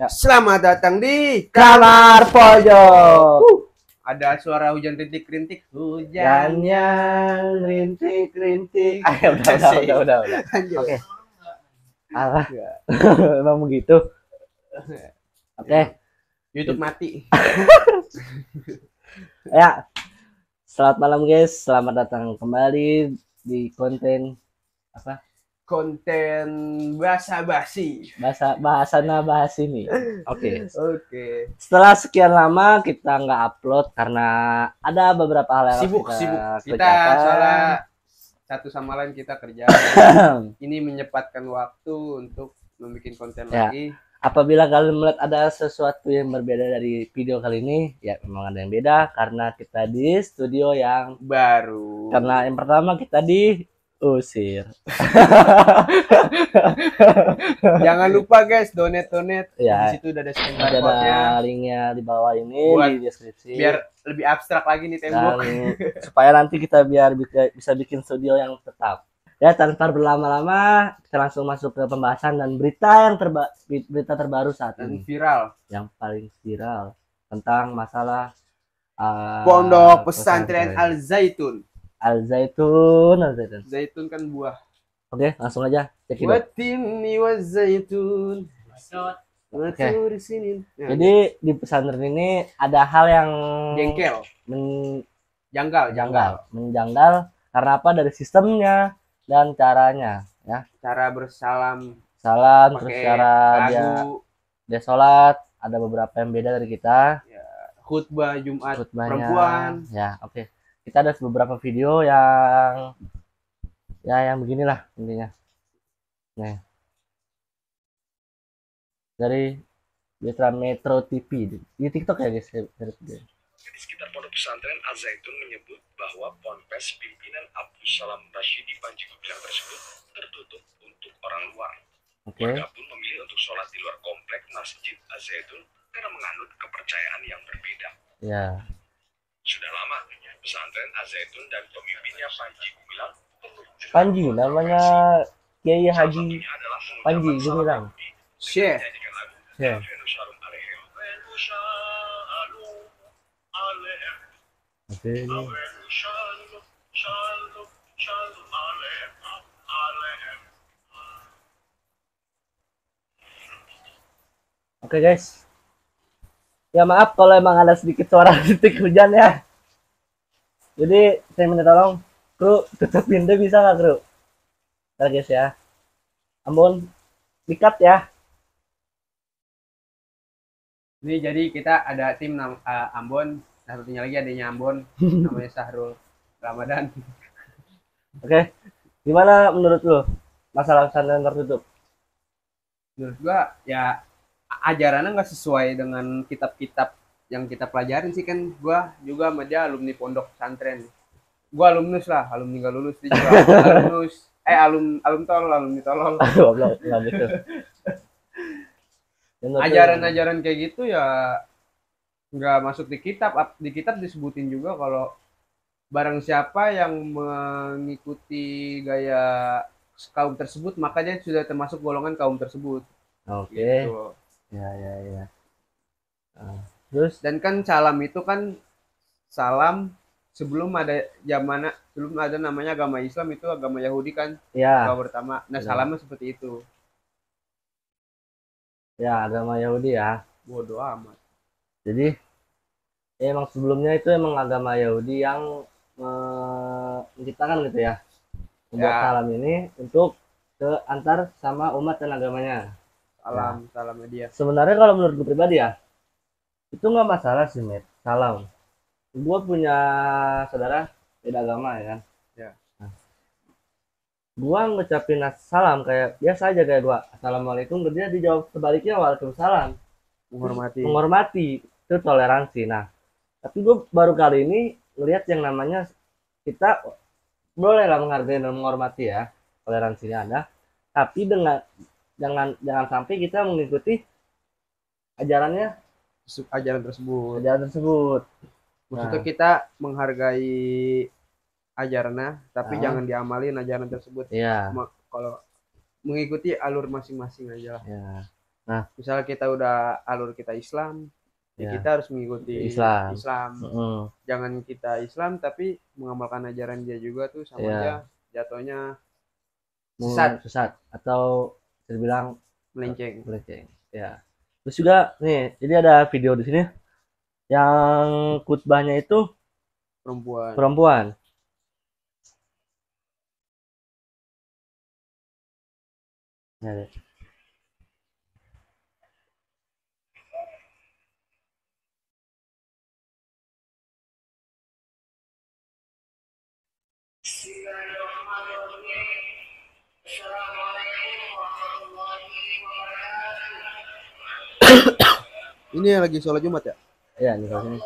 Selamat datang di Kamar Pojok. Ada suara hujan rintik-rintik. Hujan yang rintik-rintik. Udah. Lanjut. Oke. Alah. Emang begitu. Oke. YouTube mati. Ya. Selamat malam guys. Selamat datang kembali di konten apa? Konten basa-basi. Bahas ini. Oke. Oke. Setelah sekian lama kita nggak upload karena ada beberapa hal yang Sibuk. Kita kerjakan. soalnya satu sama lain kita kerja. Ini menyempatkan waktu untuk membuat konten lagi. Apabila kalian melihat ada sesuatu yang berbeda dari video kali ini, ya memang ada yang beda karena kita di studio yang baru. Karena yang pertama kita diusir. Jangan lupa guys, donate. Ya, di situ udah ada ada linknya di bawah ini buat di deskripsi. Biar lebih abstrak lagi nih tembok. Dan supaya nanti kita biar bisa bikin studio yang tetap. Ya, tanpa berlama-lama kita langsung masuk ke pembahasan dan berita terbaru saat ini. Yang paling viral tentang masalah Pondok Pesantren Al Zaitun. Zaitun kan buah. Oke, langsung aja. Watini wa zaitun. Oke. Jadi di pesantren ini ada hal yang jengkel, menjanggal karena apa? Dari sistemnya dan caranya, ya. Cara bersalam, terus cara dia sholat ada beberapa yang beda dari kita. Ya, khutbah Jumat perempuan. Ya, oke. Kita ada beberapa video yang beginilah intinya. Nah, dari Metro TV di TikTok ya guys. Di sekitar Pondok Pesantren Al Zaitun menyebut bahwa ponpes pimpinan Abdul Salam Rashidi Panji Gumilang tersebut tertutup untuk orang luar. Warga pun memilih untuk sholat di luar komplek Masjid Al Zaitun karena menganut kepercayaan yang berbeda. Ya. Sudah lama pesantren Al Zaitun dan pemimpinnya Panji Gumilang. Panji namanya Kiai Haji Panji Gumilang. Syekh. Oke guys. Ya maaf kalau emang ada sedikit suara titik hujan ya. Jadi saya minta tolong kru tutup pintu bisa nggak kru? Ntar guys ya. Ambon dikat ya. Ini jadi kita ada tim Ambon, satunya lagi adanya Ambon, namanya Sahrul Ramadan. Oke, gimana menurut lo masalah pesantren tertutup? Menurut gua ya ajarannya nggak sesuai dengan kitab-kitab yang kita pelajarin sih, kan gua juga sama dia alumni pondok pesantren. Gua alumnus lah, alumni nggak lulus, dia juga alumnus. Alumni tolol. Nggak gitu. Ajaran-ajaran kayak gitu ya nggak masuk di kitab. Di kitab disebutin juga kalau barang siapa yang mengikuti gaya kaum tersebut maka dia sudah termasuk golongan kaum tersebut. Oke. Gitu. Ya. Terus dan kan salam itu kan salam sebelum ada namanya agama Islam, itu agama Yahudi kan. Ya. Yang pertama. Nah, salamnya seperti itu. Ya, agama Yahudi ya. Bodoh amat. Jadi emang sebelumnya itu emang agama Yahudi yang menciptakan gitu ya. Membuat salam ini untuk ke antar sama umat dan agamanya. Salam media. Sebenarnya kalau menurut gue pribadi ya, itu nggak masalah sih, Met. Salam. Gue punya saudara beda agama ya kan. Ya. Nah, gua ngucapin salam kayak biasa aja kayak gua assalamualaikum, dia dijawab sebaliknya waalaikumsalam. Menghormati itu toleransi. Nah, tapi gua baru kali ini ngelihat yang namanya kita bolehlah menghargai dan menghormati ya, toleransinya ada, tapi dengan jangan sampai kita mengikuti ajaran tersebut. Maksudnya kita menghargai ajarannya, tapi jangan diamalin ajaran tersebut. Iya. Kalau mengikuti alur masing-masing aja lah. Ya. Misalnya kita udah alur kita Islam, ya kita harus mengikuti Islam. Islam. Jangan kita Islam tapi mengamalkan ajaran dia juga tuh sama aja jatuhnya sesat atau terbilang melenceng. Ya. Terus juga nih, jadi ada video di sini yang khutbahnya itu perempuan. Ya, Ini yang lagi sholat Jumat ya? Iya, nih kalau sini.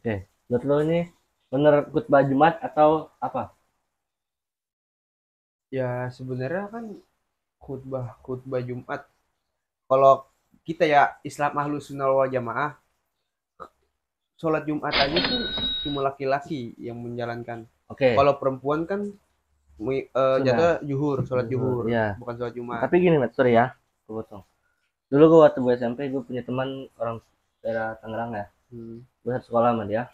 Oke, menurut lo ini bener khutbah Jumat atau apa? Ya sebenarnya kan khutbah Jumat. Kalau kita ya Islam Ahlus Sunnah wal Jamaah, sholat Jumat aja tuh cuma laki-laki yang menjalankan. Kalau perempuan kan jatuh sholat zuhur, bukan sholat Jumat. Tapi gini, Mat, sorry ya, gue potong. Dulu gue waktu gue SMP, gue punya teman orang daerah Tangerang ya. Gue satu sekolah sama dia.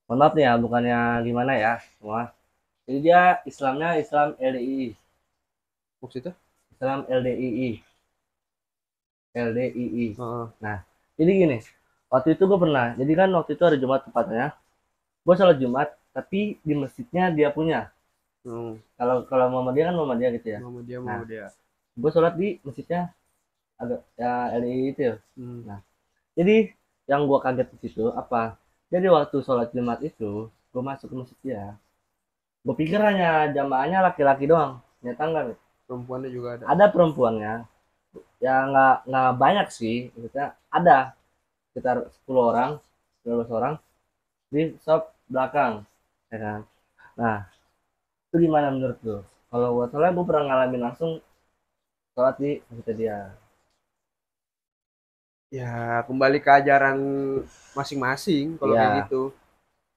Mohon maaf nih ya, bukannya gimana ya semua. Jadi dia Islamnya Islam LDII. Maksudnya? Islam LDII. Nah, jadi gini, waktu itu gue pernah, jadi kan waktu itu hari Jumat tepatnya, gue sholat Jumat, tapi di masjidnya dia punya. Kalau Muhammadiyah kan Muhammadiyah gitu ya. Muhammadiyah. Gue sholat di masjidnya agak ya LDII itu ya. Nah, jadi yang gue kaget di situ apa? Jadi waktu sholat Jumat itu, gue masuk ke masjid ya. Gue pikir hanya jamaahnya laki-laki doang. Ternyata enggak. Perempuannya juga ada. Ada perempuannya. Ya nggak banyak sih. Maksudnya ada sekitar 10 orang, 12 orang di shop belakang, ya kan. Nah, itu gimana menurut lo? Kalau gue soalnya gue pernah ngalamin langsung sholat di masjid dia. Ya kembali ke ajaran masing-masing kalau kayak gitu.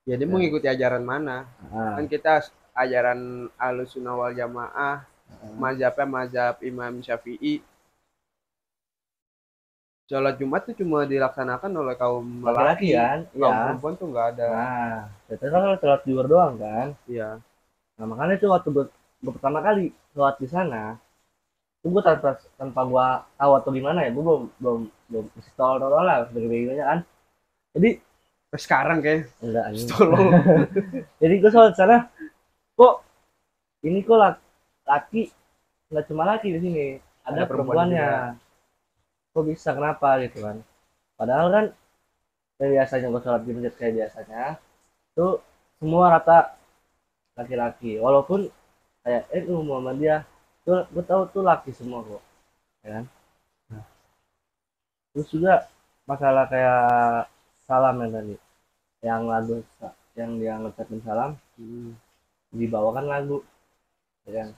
Ya dia mengikuti ajaran mana? Kan kita ajaran Ahlus Sunnah wal Jamaah, mazhabnya mazhab Imam Syafi'i. Sholat Jumat itu cuma dilaksanakan oleh kaum laki-laki kan? Kaum perempuan tuh nggak ada. Nah, itu kan sholat zuhur doang kan? Iya. Nah makanya itu waktu gue pertama kali sholat di sana, itu gue tanpa gue tahu atau gimana ya, gue belum mesti tolol lah sebagainya kan. Jadi sekarang kayak enggak tolol. Jadi gue sholat di sana, kok ini kok laki nggak cuma laki di sini, ada perempuannya. Kok bisa, kenapa gitu kan? Padahal kan biasanya gue sholat di masjid kayak biasanya tuh semua rata laki-laki, walaupun kayak Muhammadiyah tuh gue tahu tuh laki semua kok, ya kan. Nah, terus juga masalah kayak salam yang tadi, yang lagu yang dia ngucapin salam dibawakan lagu, ya kan.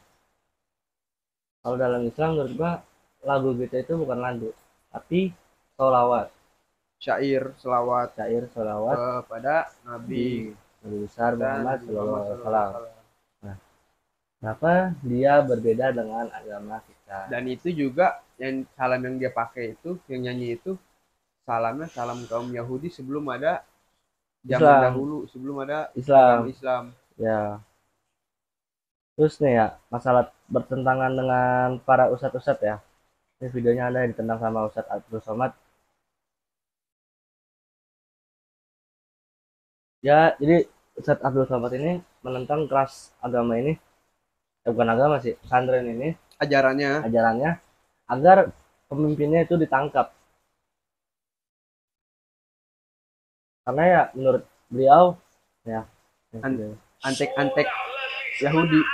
Kalau dalam Islam menurut gua lagu kita itu bukan lagu, tapi sholawat, syair selawat kepada Nabi besar Muhammad SAW. Nah, kenapa dia berbeda dengan agama kita? Dan itu juga yang salam yang dia pakai itu, yang nyanyi itu salamnya salam kaum Yahudi sebelum ada zaman dahulu, sebelum ada Islam. Ya. Terus nih ya, masalah bertentangan dengan para ustadz-ustadz ya. Ini videonya ada yang ditentang sama Ustadz Abdul Somad. Ya, jadi Ustadz Abdul Somad ini menentang keras agama ini. Bukan agama sih, pesantren ini. Ajarannya agar pemimpinnya itu ditangkap. Karena ya menurut beliau ya antek-antek Yahudi.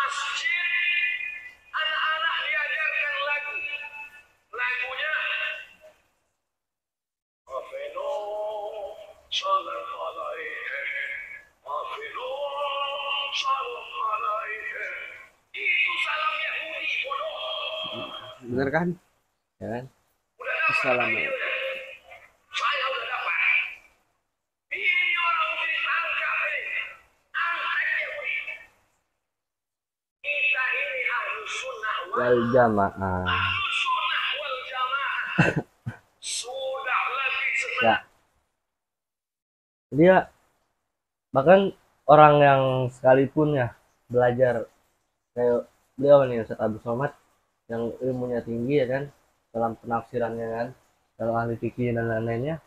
masjid, anak-anak diajarkan lagu. Lagunya Afeno salam alaihi, Afeno salam alaihi. Itu salam Yahudi bodoh. Bener kan? Ya kan? Udah dapat Salam. videonya. Saya udah dapat. Ini orang mesti ditangkap ini. Angkat dia wih. Kita ini ahlus sunnah Wal jamaah. ahlus sunnah wal jamaah. Sudah lebih Ya. sebenarnya. Dia bahkan orang yang sekalipun ya belajar kayak beliau nih Ustaz Abdul Somad yang ilmunya tinggi ya kan dalam penafsirannya kan dalam ahli fikih dan lain-lainnya,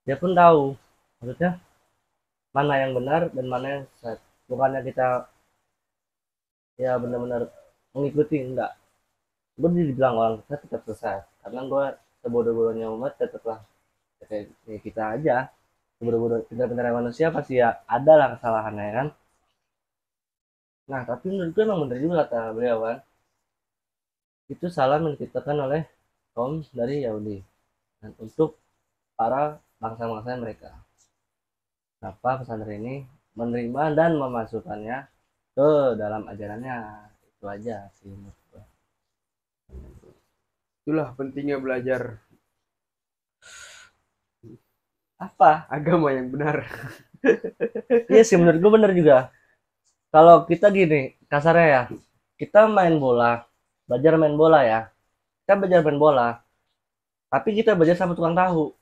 dia pun tahu maksudnya mana yang benar dan mana yang sesat. Bukannya kita ya benar-benar mengikuti, enggak. Gue dibilang orang sesat tetap sesat karena gue sebodoh-bodohnya umat tetaplah kayak kita aja, sebodoh-bodoh pintar-pintar manusia pasti ya ada lah kesalahannya ya kan. Nah tapi menurut gue emang bener juga kata beliau kan, itu salah yang diciptakan oleh kaum dari Yahudi dan untuk para bangsa-bangsa mereka. Kenapa pesantren ini menerima dan memasukkannya ke dalam ajarannya, itu aja sih menurut gue. Itulah pentingnya belajar Apa? agama yang benar. Iya sih menurut gue bener juga. Kalau kita gini kasarnya ya, kita main bola, belajar main bola ya, kita belajar main bola, tapi kita belajar sama tukang tahu,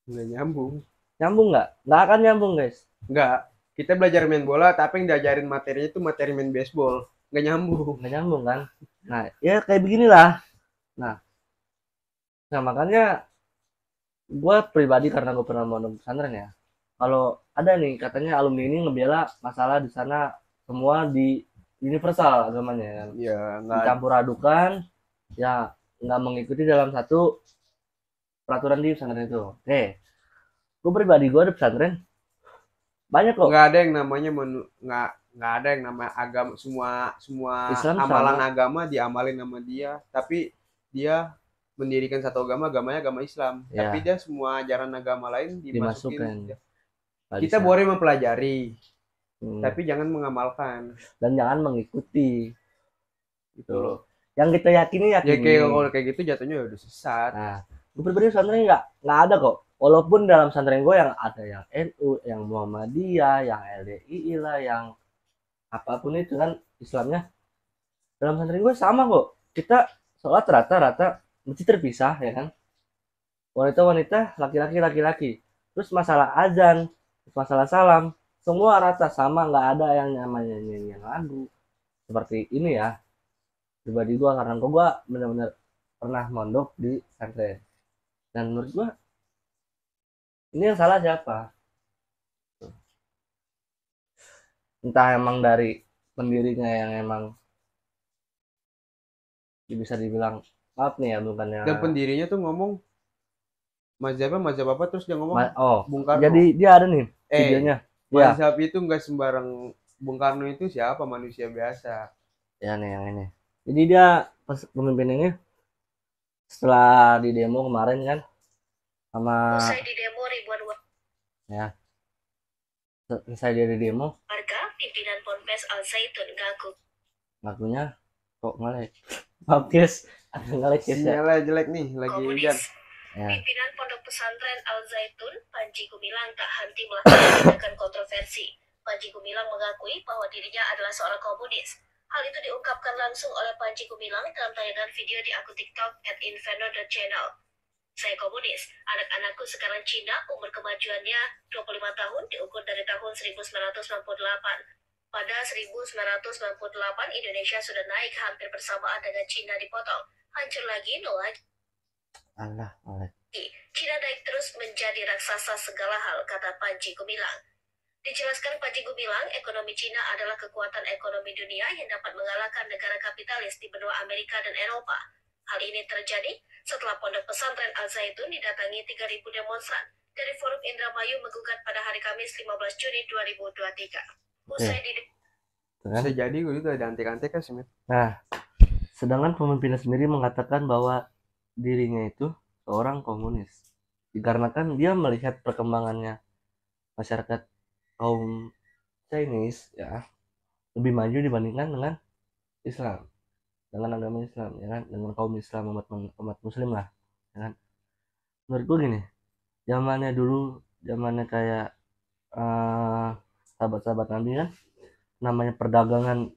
Nggak nyambung. nyambung nggak? Nggak akan nyambung guys. Nggak. Kita belajar main bola, tapi yang diajarin materinya itu materi main baseball. Nggak nyambung. Nggak nyambung kan. Nah ya kayak beginilah. Nah makanya gue pribadi karena gue pernah mondok pesantren ya, kalau ada nih katanya alumni ini ngebela masalah di sana semua di universal agamanya kan, Ya, nggak. dicampur adukan ya, nggak mengikuti dalam satu peraturan di pesantren itu. Oke, gue pribadi gue ada pesantren banyak kok. Nggak ada yang namanya nggak ada yang namanya agama, semua Islam amalan sama. agama diamalin sama dia, tapi dia mendirikan satu agamanya agama Islam, Ya. tapi dia semua ajaran agama lain dimasukin. Dimasukkan. Nggak Kita bisa. boleh mempelajari, Hmm. tapi jangan mengamalkan Dan jangan mengikuti gitu loh. yang kita yakini Ya yakini. kalau kayak gitu jatuhnya udah sesat. Nah, gue pribadi pesantren nggak ada kok. Walaupun dalam pesantren gue yang ada yang NU, yang Muhammadiyah, yang LDII lah, yang apapun itu kan Islamnya. Dalam pesantren gue sama kok. Kita sholat rata-rata mesti terpisah ya kan. Wanita-wanita, laki-laki laki-laki. Terus masalah azan, masalah salam, semua rata sama, nggak ada yang namanya nyanyian lagu. Seperti ini ya. Pribadi gue karena gue benar-benar pernah mondok di pesantren. Dan menurut gue ini yang salah siapa? Entah emang dari pendirinya yang emang bisa dibilang maaf nih ya bukannya. Dan pendirinya tuh ngomong mazhab apa terus dia ngomong Bung Karno. Jadi dia ada nih videonya. Ya. Mazhab itu nggak sembarang. Bung Karno itu siapa? Manusia biasa. Ya nih yang ini. Jadi dia pas pemimpin ini setelah di demo kemarin kan sama Usai di demo ribuan ya. Selesai dia di demo, warga, pimpinan Ponpes Al Zaitun ngakunya kok ngelek. Maaf guys, ada ngelek guys ya. Sinyalnya jelek nih, lagi hujan. komunis. Ya. Pimpinan Pondok Pesantren Al Zaitun, Panji Gumilang tak henti melakukan tindakan kontroversi. Panji Gumilang mengakui bahwa dirinya adalah seorang komunis. Hal itu diungkapkan langsung oleh Panji Gumilang dalam tayangan video di akun TikTok @inferno.channel. Saya komunis, anak-anakku sekarang Cina, umur kemajuannya 25 tahun diukur dari tahun 1998. Pada 1998, Indonesia sudah naik hampir bersamaan dengan Cina dipotong. Hancur lagi, nol lagi. Allah, Cina naik terus menjadi raksasa segala hal, kata Panji Gumilang. Dijelaskan Panji Gumilang, ekonomi Cina adalah kekuatan ekonomi dunia yang dapat mengalahkan negara kapitalis di benua Amerika dan Eropa. Hal ini terjadi setelah Pondok Pesantren Al Zaitun didatangi 3.000 demonstran dari Forum Indramayu menggugat pada hari Kamis 15 Juni 2023. Usai di kan? Bisa jadi gue itu ada antek-antek kan sih. Nah, sedangkan pemimpinnya sendiri mengatakan bahwa dirinya itu seorang komunis. Dikarenakan dia melihat perkembangannya masyarakat kaum Chinese ya lebih maju dibandingkan dengan Islam, dengan agama Islam ya kan, dengan kaum Islam, umat Muslim lah ya kan. Menurut gue gini, zamannya dulu, zamannya kayak sahabat-sahabat Nabi kan, namanya perdagangan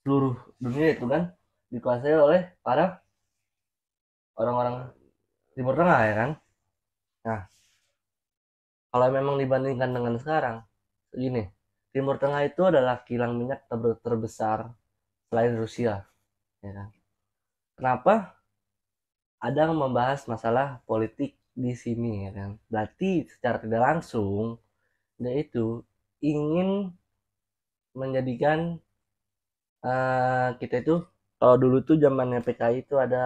seluruh dunia itu kan dikuasai oleh para orang-orang Timur Tengah ya kan. Nah, kalau memang dibandingkan dengan sekarang, gini, Timur Tengah itu adalah kilang minyak terbesar selain Rusia, ya kan. Kenapa ada yang membahas masalah politik di sini, ya kan? Berarti secara tidak langsung dia itu ingin menjadikan kita itu, kalau dulu tuh zamannya PKI itu ada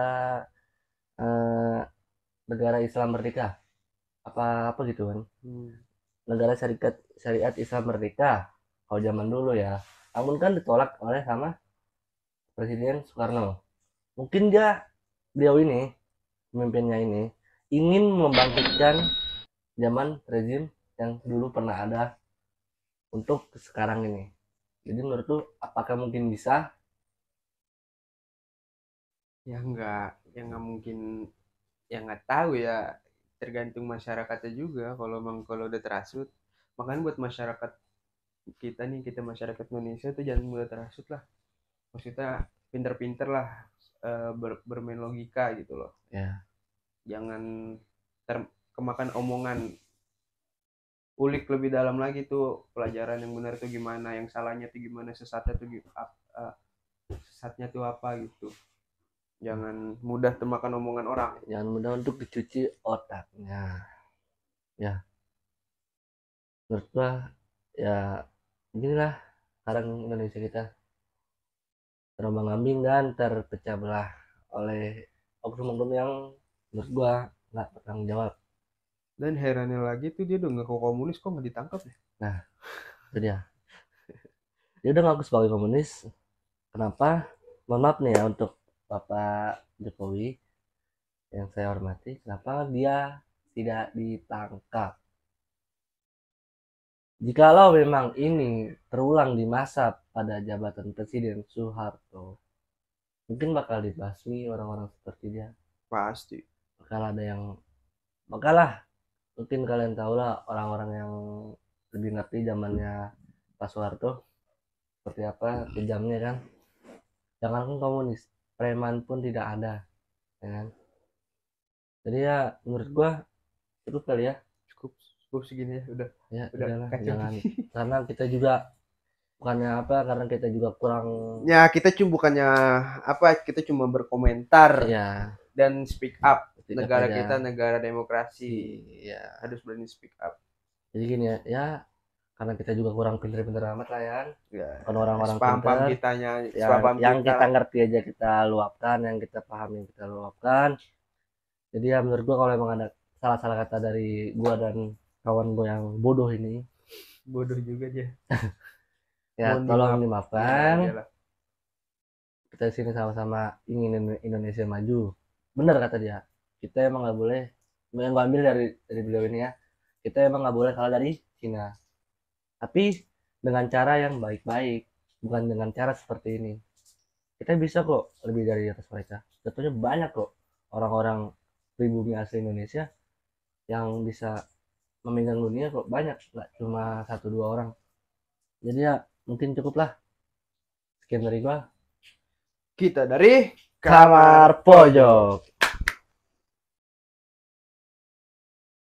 negara Islam merdeka, apa gitu kan. Negara syariat Islam merdeka kalau zaman dulu ya, namun kan ditolak oleh sama Presiden Soekarno. Mungkin beliau ini, pemimpinnya ini ingin membangkitkan zaman rezim yang dulu pernah ada untuk sekarang ini. Jadi menurut lu apakah mungkin bisa? Ya nggak mungkin, ya nggak tahu ya, tergantung masyarakatnya juga. Kalau udah terasut, makanya buat masyarakat kita nih, kita masyarakat Indonesia tuh jangan mudah terasut lah. Maksudnya pinter-pinter lah, bermain logika gitu loh. Ya. Jangan kemakan omongan. Ulik lebih dalam lagi tuh pelajaran yang benar tuh gimana, yang salahnya tuh gimana, sesatnya tuh apa gitu. Jangan mudah termakan omongan orang. Jangan mudah untuk dicuci otaknya. Ya. Menurut gua ya beginilah sekarang Indonesia kita terombang-ambing dan terpecah belah oleh oknum-oknum yang menurut gua nggak bertanggung jawab. Dan herannya lagi tuh dia udah ngaku komunis kok nggak ditangkap ya? Nah, itu dia. Dia udah ngaku sebagai komunis. Kenapa? Mohon maaf nih ya untuk Bapak Jokowi yang saya hormati. Kenapa dia tidak ditangkap? Jikalau memang ini terulang di masa pada jabatan Presiden Soeharto, mungkin bakal dibasmi orang-orang seperti dia. Pasti. Bakalah mungkin kalian tahu lah orang-orang yang lebih ngerti zamannya Pak Soeharto seperti apa kejamnya kan. Jangankan komunis, preman pun tidak ada, ya kan. Jadi ya menurut gua cukup kali ya. Cukup segini ya udah. Ya udah udahlah, kacau. jangan karena kita juga bukannya apa, karena kita juga kurang. Ya kita cuma berkomentar Ya. Dan speak up. Tidak Negara aja. Kita negara demokrasi. Iya. Harus berani speak up. Jadi gini ya karena kita juga kurang pinter-pinter amat lah ya. Kan orang-orang paham kitanya, yang kita ngerti aja kita luapkan, yang kita pahami kita luapkan. Jadi ya menurut gua kalau emang ada salah-salah kata dari gua dan kawan gua yang bodoh ini, bodoh juga dia. Ya tolong dimaafkan. Ya, kita sini sama-sama ingin Indonesia maju. Benar kata dia. Kita emang nggak boleh, yang gue ambil dari beliau ini ya, kita emang nggak boleh kalah dari Cina. Tapi dengan cara yang baik-baik, bukan dengan cara seperti ini. Kita bisa kok lebih dari atas mereka. Tentunya banyak kok orang-orang pribumi asli Indonesia yang bisa memegang dunia kok, banyak, nggak cuma 1-2 orang. Jadi ya mungkin cukuplah. Sekian dari gua. Kita dari Kamar Pojok.